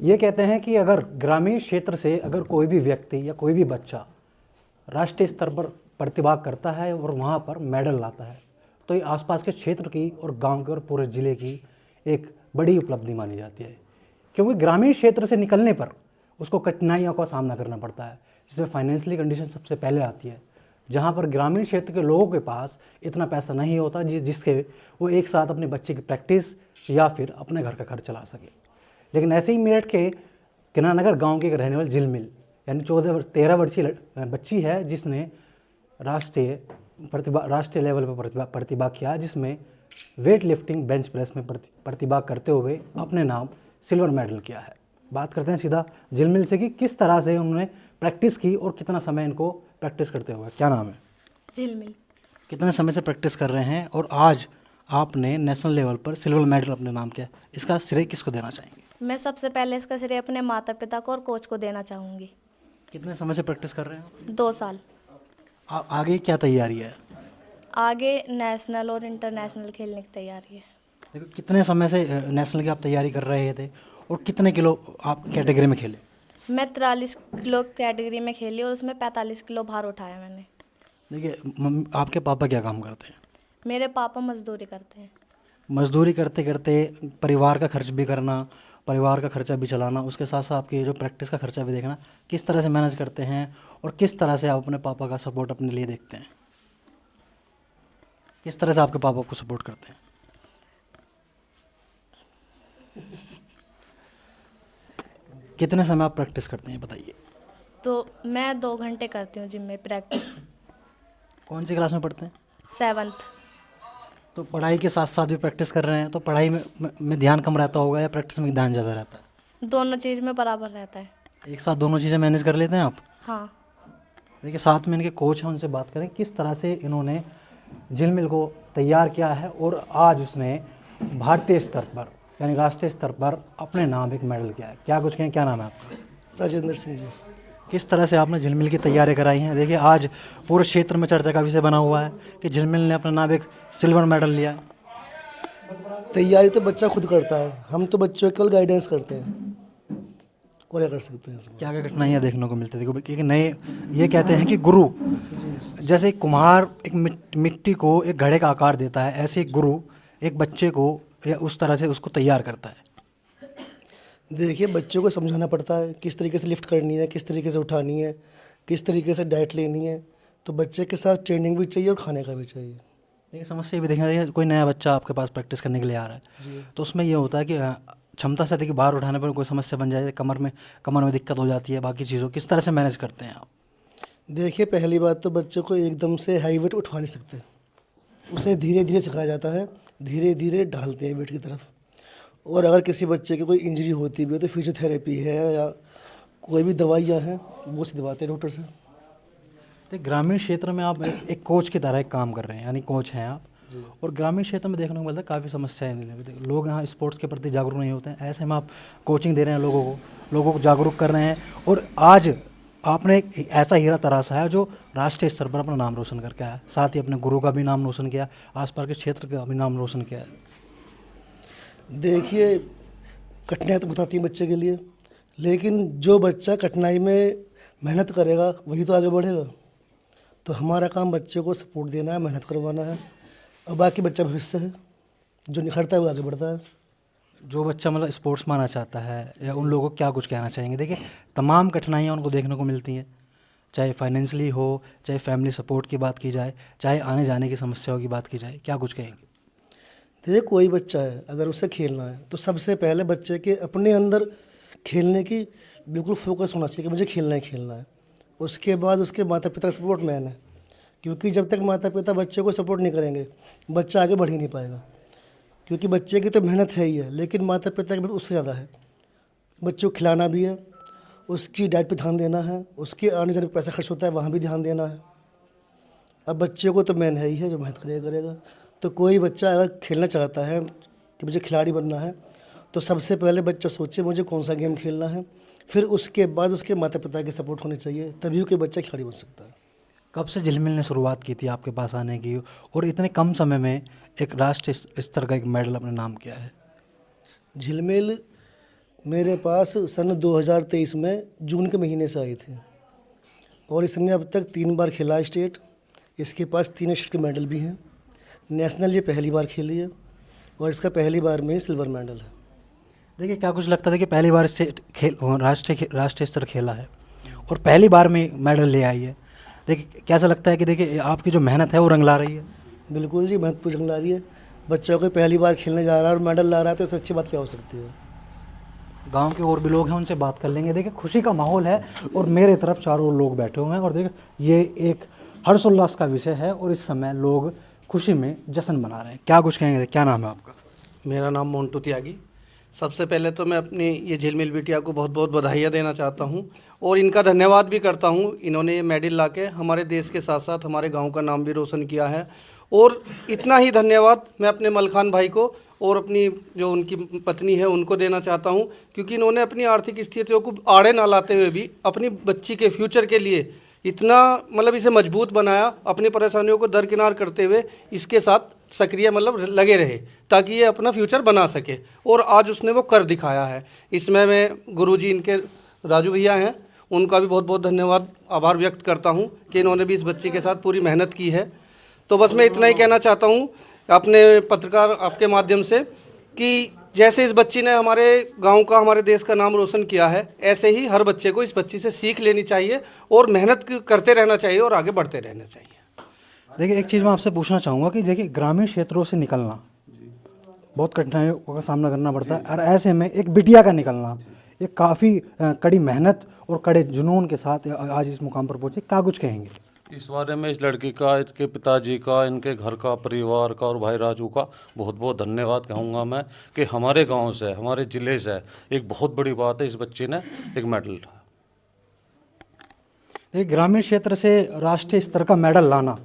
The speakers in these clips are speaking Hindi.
ये कहते हैं कि अगर ग्रामीण क्षेत्र से अगर कोई भी व्यक्ति या कोई भी बच्चा राष्ट्रीय स्तर पर प्रतिभा करता है और वहाँ पर मेडल लाता है तो ये आसपास के क्षेत्र की और गांव के और पूरे ज़िले की एक बड़ी उपलब्धि मानी जाती है, क्योंकि ग्रामीण क्षेत्र से निकलने पर उसको कठिनाइयों का सामना करना पड़ता है, जिसमें फाइनेंशियली कंडीशन सबसे पहले आती है, जहाँ पर ग्रामीण क्षेत्र के लोगों के पास इतना पैसा नहीं होता जिसके वो एक साथ अपने बच्चे की प्रैक्टिस या फिर अपने घर का खर्च चला सके। लेकिन ऐसे ही मेरठ के किनानगर गांव की एक रहने वाली झिलमिल यानी 13 वर्षीय बच्ची है जिसने राष्ट्रीय लेवल पर प्रतिभा किया, जिसमें वेट लिफ्टिंग बेंच प्रेस में प्रतिभा करते हुए अपने नाम सिल्वर मेडल किया है। बात करते हैं सीधा झिलमिल से कि किस तरह से उन्होंने प्रैक्टिस की और कितना समय इनको प्रैक्टिस करते हुए। क्या नाम है? झिलमिल। कितने समय से प्रैक्टिस कर रहे हैं और आज आपने नेशनल लेवल पर सिल्वर मेडल अपने नाम किया, इसका श्रेय किसको देना चाहेंगे? मैं सबसे पहले इसका श्रेय अपने माता पिता को और कोच को देना चाहूँगी। कितने समय से प्रैक्टिस कर रहे हैं? 2 साल। आगे क्या तैयारी है? आगे नेशनल और इंटरनेशनल खेलने की तैयारी है। देखो, कितने समय से नेशनल की आप तैयारी कर रहे थे और कितने किलो आप कैटेगरी में खेले? मैं 43 किलो कैटेगरी में खेली और उसमें 45 किलो भार उठाया मैंने। देखिए, आपके पापा क्या काम करते हैं? मेरे पापा मजदूरी करते हैं। मजदूरी करते करते परिवार का खर्च भी करना, परिवार का खर्चा भी चलाना, उसके साथ साथ आपकी जो प्रैक्टिस का खर्चा भी देखना, किस तरह से मैनेज करते हैं और किस तरह से आप अपने पापा का सपोर्ट अपने लिए देखते हैं? किस तरह से आपके पापा को सपोर्ट करते हैं? कितने समय आप प्रैक्टिस करते हैं बताइए? तो मैं 2 घंटे करती हूँ जिम में प्रैक्टिस। कौन सी क्लास में पढ़ते हैं? 7th। तो पढ़ाई के साथ साथ भी प्रैक्टिस कर रहे हैं, तो पढ़ाई में ध्यान कम रहता होगा या प्रैक्टिस में ध्यान ज़्यादा रहता है? दोनों चीज़ में बराबर रहता है। एक साथ दोनों चीज़ें मैनेज कर लेते हैं आप? हाँ। देखिए, साथ में इनके कोच हैं, उनसे बात करें किस तरह से इन्होंने झिलमिल को तैयार किया है और आज उसने भारतीय स्तर पर यानी राष्ट्रीय स्तर पर अपने नाम एक मेडल किया है। क्या कुछ कहें, क्या नाम है आपका? राजेंद्र सिंह जी। किस तरह से आपने झिलमिल की तैयारी कराई है? देखिए, आज पूरे क्षेत्र में चर्चा का विषय बना हुआ है कि झिलमिल ने अपना नाम एक सिल्वर मेडल लिया है। तैयारी तो बच्चा खुद करता है, हम तो बच्चों केवल गाइडेंस करते हैं और क्या कर सकते हैं इसमें। क्या क्या कठिनाइयाँ देखने को मिलती है? देखो, क्योंकि नए ये कहते हैं कि गुरु जैसे एक कुम्हार एक मिट्टी को एक घड़े का आकार देता है, ऐसे एक गुरु एक बच्चे को या उस तरह से उसको तैयार करता है। देखिए, बच्चों को समझाना पड़ता है किस तरीके से लिफ्ट करनी है, किस तरीके से उठानी है, किस तरीके से डाइट लेनी है। तो बच्चे के साथ ट्रेनिंग भी चाहिए और खाने का भी चाहिए। देखिए, समस्या भी देखना, कोई नया बच्चा आपके पास प्रैक्टिस करने के लिए आ रहा है तो उसमें ये होता है कि क्षमता से अधिक भार उठाने पर कोई समस्या बन जाए, कमर में दिक्कत हो जाती है, बाकी चीज़ों किस तरह से मैनेज करते हैं आप? देखिए, पहली बात तो बच्चों को एकदम से हाई वेट उठा नहीं सकते, उसे धीरे धीरे सिखाया जाता है, धीरे धीरे ढालते हैं वेट की तरफ। और अगर किसी बच्चे की कोई इंजरी होती भी है तो फिजियोथेरेपी है या कोई भी दवाइयाँ हैं वो से दिलवाते हैं डॉक्टर से। तो ग्रामीण क्षेत्र में आप एक कोच की तरह एक काम कर रहे हैं, यानी कोच हैं आप, और ग्रामीण क्षेत्र में देखने को मिलता है काफ़ी समस्याएं हैं, लोग यहाँ स्पोर्ट्स के प्रति जागरूक नहीं होते हैं। ऐसे में आप कोचिंग दे रहे हैं, लोगों को जागरूक कर रहे हैं और आज आपने एक ऐसा हीरा तराशा है जो राष्ट्रीय स्तर पर अपना नाम रोशन करके आया, साथ ही अपने गुरु का भी नाम रोशन किया, आसपास के क्षेत्र का भी नाम रोशन किया है। देखिए, कठिनाई तो बताती है बच्चे के लिए, लेकिन जो बच्चा कठिनाई में मेहनत करेगा वही तो आगे बढ़ेगा। तो हमारा काम बच्चे को सपोर्ट देना है, मेहनत करवाना है, और बाकी बच्चा भविष्य है, जो निखरता है वो आगे बढ़ता है। जो बच्चा मतलब स्पोर्ट्स में आना चाहता है या उन लोगों को क्या कुछ कहना चाहेंगे? देखिए, तमाम कठिनाइयाँ उनको देखने को मिलती हैं, चाहे फाइनेंशियली हो, चाहे फैमिली सपोर्ट की बात की जाए, चाहे आने जाने की समस्याओं की बात की जाए, क्या कुछ कहेंगे? देखिए, कोई बच्चा है अगर उसे खेलना है तो सबसे पहले बच्चे के अपने अंदर खेलने की बिल्कुल फोकस होना चाहिए कि मुझे खेलना ही खेलना है। उसके बाद उसके माता पिता का सपोर्ट मैन है, क्योंकि जब तक माता पिता बच्चे को सपोर्ट नहीं करेंगे बच्चा आगे बढ़ ही नहीं पाएगा। क्योंकि बच्चे की तो मेहनत है ही है, लेकिन माता पिता की मेहनत उससे ज़्यादा है। बच्चे को खिलाना भी है, उसकी डाइट पे ध्यान देना है, उसके आने जाने पे पैसा खर्च होता है वहाँ भी ध्यान देना है। अब बच्चे को तो मेन है ही है, जो मेहनत करेगा। तो कोई बच्चा अगर खेलना चाहता है कि मुझे खिलाड़ी बनना है तो सबसे पहले बच्चा सोचे मुझे कौन सा गेम खेलना है, फिर उसके बाद उसके माता पिता की सपोर्ट होनी चाहिए, तभी कोई बच्चा खिलाड़ी बन सकता है। कब से झिलमिल ने शुरुआत की थी आपके पास आने की और इतने कम समय में एक राष्ट्रीय स्तर का एक मेडल अपने नाम किया है? झिलमिल मेरे पास सन 2023 में जून के महीने से आई थी और इसने अब तक 3 बार खेला है स्टेट। इसके पास 3 स्टेट के मेडल भी हैं। नेशनल ये पहली बार खेली है और इसका पहली बार में सिल्वर मेडल है। देखिए क्या कुछ लगता था कि पहली बार स्टेट खेल राष्ट्रीय स्तर खेला है और पहली बार में मेडल ले आई है। देखिए कैसा लगता है कि देखिए आपकी जो मेहनत है वो रंग ला रही है। बिल्कुल जी, मेहनत पूरी रंग ला रही है। बच्चा को पहली बार खेलने जा रहा है और मेडल ला रहा है तो इससे अच्छी बात क्या हो सकती है। गांव के और भी लोग हैं, उनसे बात कर लेंगे। देखिए खुशी का माहौल है और मेरे तरफ चारों लोग बैठे हुए हैं और देखिए ये एक हर्षोल्लास का विषय है और इस समय लोग खुशी में जश्न मना रहे हैं। क्या कुछ कहेंगे, क्या नाम है आपका? मेरा नाम मोन्टू त्यागी। सबसे पहले तो मैं अपनी ये झिलमिल बिटिया को बहुत बहुत बधाइयाँ देना चाहता हूँ और इनका धन्यवाद भी करता हूँ। इन्होंने ये मेडल लाके हमारे देश के साथ साथ हमारे गांव का नाम भी रोशन किया है। और इतना ही धन्यवाद मैं अपने मलखान भाई को और अपनी जो उनकी पत्नी है उनको देना चाहता हूँ, क्योंकि इन्होंने अपनी आर्थिक स्थितियों को आड़े ना लाते हुए भी अपनी बच्ची के फ्यूचर के लिए इतना मतलब इसे मजबूत बनाया, अपनी परेशानियों को दरकिनार करते हुए इसके साथ सक्रिय मतलब लगे रहे ताकि ये अपना फ्यूचर बना सके और आज उसने वो कर दिखाया है। इसमें मैं गुरुजी इनके राजू भैया हैं, उनका भी बहुत बहुत धन्यवाद आभार व्यक्त करता हूँ कि इन्होंने भी इस बच्चे के साथ पूरी मेहनत की है। तो बस मैं इतना ही कहना चाहता हूँ अपने पत्रकार आपके माध्यम से कि जैसे इस बच्ची ने हमारे गांव का हमारे देश का नाम रोशन किया है, ऐसे ही हर बच्चे को इस बच्ची से सीख लेनी चाहिए और मेहनत करते रहना चाहिए और आगे बढ़ते रहना चाहिए। देखिए एक चीज़ मैं आपसे पूछना चाहूँगा कि देखिए ग्रामीण क्षेत्रों से निकलना बहुत कठिनाइयों का सामना करना पड़ता है और ऐसे में एक बिटिया का निकलना एक काफ़ी कड़ी मेहनत और कड़े जुनून के साथ आज इस मुकाम पर पहुँचे। क्या कुछ कहेंगे इस बारे में? इस लड़की का, इसके पिताजी का, इनके घर का, परिवार का और भाई राजू का बहुत बहुत धन्यवाद कहूँगा मैं कि हमारे गांव से, हमारे ज़िले से एक बहुत बड़ी बात है, इस बच्चे ने एक मेडल। एक ग्रामीण क्षेत्र से राष्ट्रीय स्तर का मेडल लाना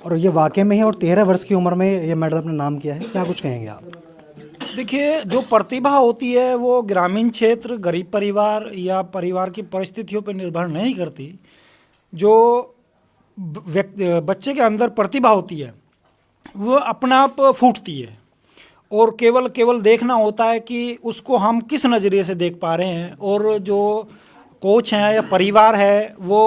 और ये वाकई में ही और 13 वर्ष की उम्र में ये मेडल अपने नाम किया है। क्या कुछ कहेंगे आप? देखिए जो प्रतिभा होती है वो ग्रामीण क्षेत्र, गरीब परिवार या परिवार की परिस्थितियों पर निर्भर नहीं करती। जो बच्चे के अंदर प्रतिभा होती है वो अपने आप फूटती है और केवल देखना होता है कि उसको हम किस नज़रिए से देख पा रहे हैं और जो कोच हैं या परिवार है वो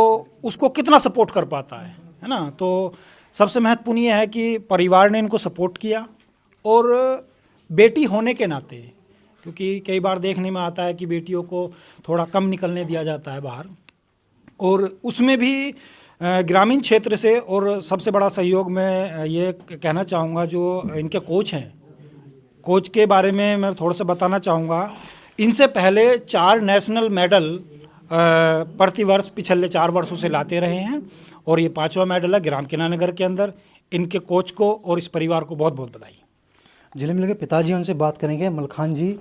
उसको कितना सपोर्ट कर पाता है ना। तो सबसे महत्वपूर्ण ये है कि परिवार ने इनको सपोर्ट किया और बेटी होने के नाते, क्योंकि कई बार देखने में आता है कि बेटियों को थोड़ा कम निकलने दिया जाता है बाहर, और उसमें भी ग्रामीण क्षेत्र से और सबसे बड़ा सहयोग मैं ये कहना चाहूँगा जो इनके कोच हैं, कोच के बारे में मैं थोड़ा सा बताना चाहूँगा। इनसे पहले 4 नेशनल मेडल प्रतिवर्ष पिछले 4 वर्षों से लाते रहे हैं और ये 5वां मेडल है ग्राम किनानगर के अंदर। इनके कोच को और इस परिवार को बहुत बहुत बधाई। झिलमिल के पिताजी उनसे बात करेंगे। मलखान जी,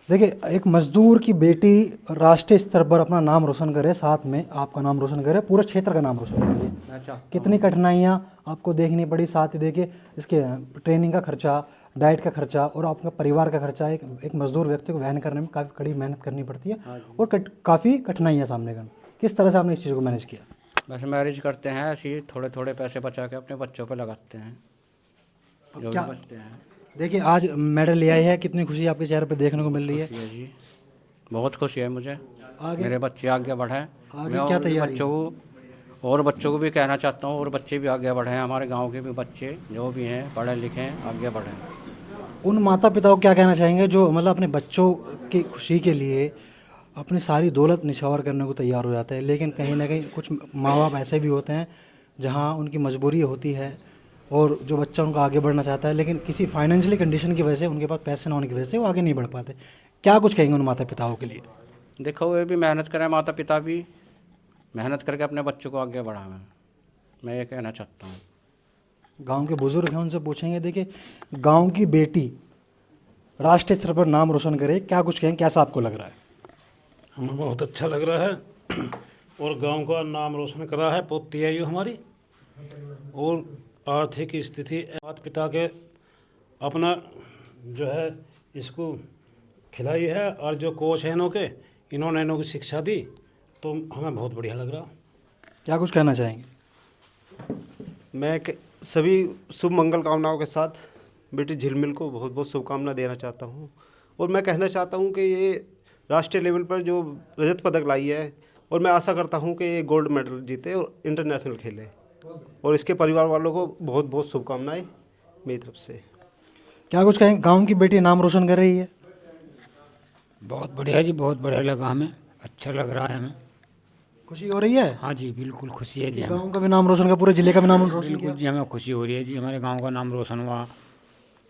देखिए एक मजदूर की बेटी राष्ट्रीय स्तर पर अपना नाम रोशन करे, साथ में आपका नाम रोशन करे, पूरे क्षेत्र का नाम रोशन करे, कितनी कठिनाइयाँ आपको देखनी पड़ी। साथ ही देखिए इसके ट्रेनिंग का खर्चा, डाइट का खर्चा और आपका परिवार का खर्चा एक मजदूर व्यक्ति को वहन करने में काफ़ी कड़ी मेहनत करनी पड़ती है और काफ़ी कठिनाइयाँ सामने करना। किस तरह से आपने इस चीज़ को मैनेज किया? वैसे मैरिज करते हैं ऐसे ही थोड़े थोड़े पैसे बचा के अपने बच्चों पे लगाते हैं जो भी बचते हैं। देखिए आज मेडल ले आई है, कितनी खुशी आपके चेहरे पे देखने को मिल रही है? जी बहुत खुशी है मुझे। आगे मेरे बच्चे आगे बढ़े। आगे क्या तैयारी? बच्चों को भी कहना चाहता हूँ और बच्चे भी आगे बढ़े, हमारे गांव के भी बच्चे जो भी हैं पढ़े लिखे हैं आगे बढ़ें। उन माता पिता को क्या कहना चाहेंगे जो मतलब अपने बच्चों की खुशी के लिए अपनी सारी दौलत निछावर करने को तैयार हो जाते हैं, लेकिन कहीं ना कहीं कुछ माँ बाप ऐसे भी होते हैं जहाँ उनकी मजबूरी होती है और जो बच्चा उनका आगे बढ़ना चाहता है लेकिन किसी फाइनेंशियली कंडीशन की वजह से, उनके पास पैसे ना होने की वजह से वो आगे नहीं बढ़ पाते। क्या कुछ कहेंगे उन माता पिताओं के लिए? देखो वे भी मेहनत करें, माता पिता भी मेहनत करके अपने बच्चों को आगे बढ़ाएं, मैं ये कहना चाहता हूँ। गांव के बुजुर्ग हैं, उनसे पूछेंगे। देखिए गांव की बेटी राष्ट्रीय स्तर पर नाम रोशन करे, क्या कुछ कहेंगे, कैसा आपको लग रहा है? हमें बहुत अच्छा लग रहा है और गांव का नाम रोशन करा है पोती है ये हमारी, और आर्थिक स्थिति माता पिता के अपना जो है इसको खिलाई है और जो कोच हैं इन्होंने इन्हों की शिक्षा दी, तो हमें बहुत बढ़िया लग रहा। क्या कुछ कहना चाहेंगे? मैं सभी शुभ मंगल कामनाओं के साथ बेटी झिलमिल को बहुत बहुत शुभकामना देना चाहता हूँ और मैं कहना चाहता हूँ कि ये राष्ट्रीय लेवल पर जो रजत पदक लाई है, और मैं आशा करता हूँ कि ये गोल्ड मेडल जीते और इंटरनेशनल खेले। और इसके परिवार वालों को बहुत बहुत शुभकामनाएं मेरी तरफ से। क्या कुछ कहें, गांव की बेटी नाम रोशन कर रही है? बहुत बढ़िया जी, बहुत बढ़िया लगा हमें, अच्छा लग रहा है हमें। खुशी हो रही है? हाँ जी, बिल्कुल खुशी है जी हमें। गांव का भी नाम रोशन किया, पूरे जिले का भी नाम रोशन किया। बिल्कुल जी, हमें खुशी हो रही है जी, हमारे गांव का नाम रोशन हुआ।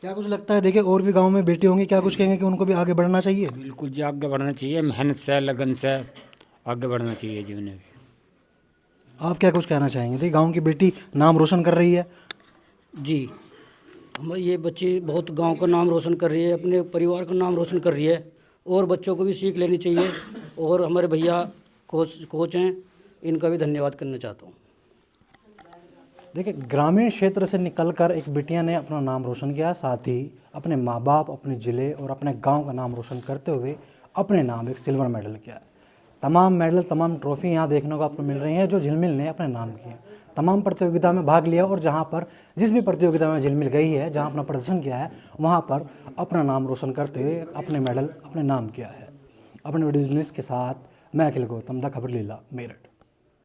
क्या कुछ लगता है, देखिए और भी गांव में बेटी होंगी, क्या कुछ कहेंगे कि उनको भी आगे बढ़ना चाहिए? बिल्कुल जी, आगे बढ़ना चाहिए, मेहनत से लगन से आगे बढ़ना चाहिए जी उन्हें भी। आप क्या कुछ कहना चाहेंगे? देखिए गांव की बेटी नाम रोशन कर रही है। जी, हम ये बच्ची बहुत गांव का नाम रोशन कर रही है, अपने परिवार का नाम रोशन कर रही है, और बच्चों को भी सीख लेनी चाहिए। और हमारे भैया कोच हैं, इनका भी धन्यवाद करना चाहता हूँ। देखिए ग्रामीण क्षेत्र से निकलकर एक बिटिया ने अपना नाम रोशन किया, साथ ही अपने माँ बाप, अपने ज़िले और अपने गांव का नाम रोशन करते हुए अपने नाम एक सिल्वर मेडल किया। तमाम मेडल, तमाम ट्रॉफी यहाँ देखने को आपको मिल रही हैं जो झिलमिल ने अपने नाम किए। तमाम प्रतियोगिता में भाग लिया और जहाँ पर जिस भी प्रतियोगिता में झिलमिल गई है, जहाँ अपना प्रदर्शन किया है, वहाँ पर अपना नाम रोशन करते हुए अपने मेडल अपने नाम किया है। अपने वीडियो जर्नलिस्ट के साथ मैं अखिल गौतम, द खबर लीला, मेरठ।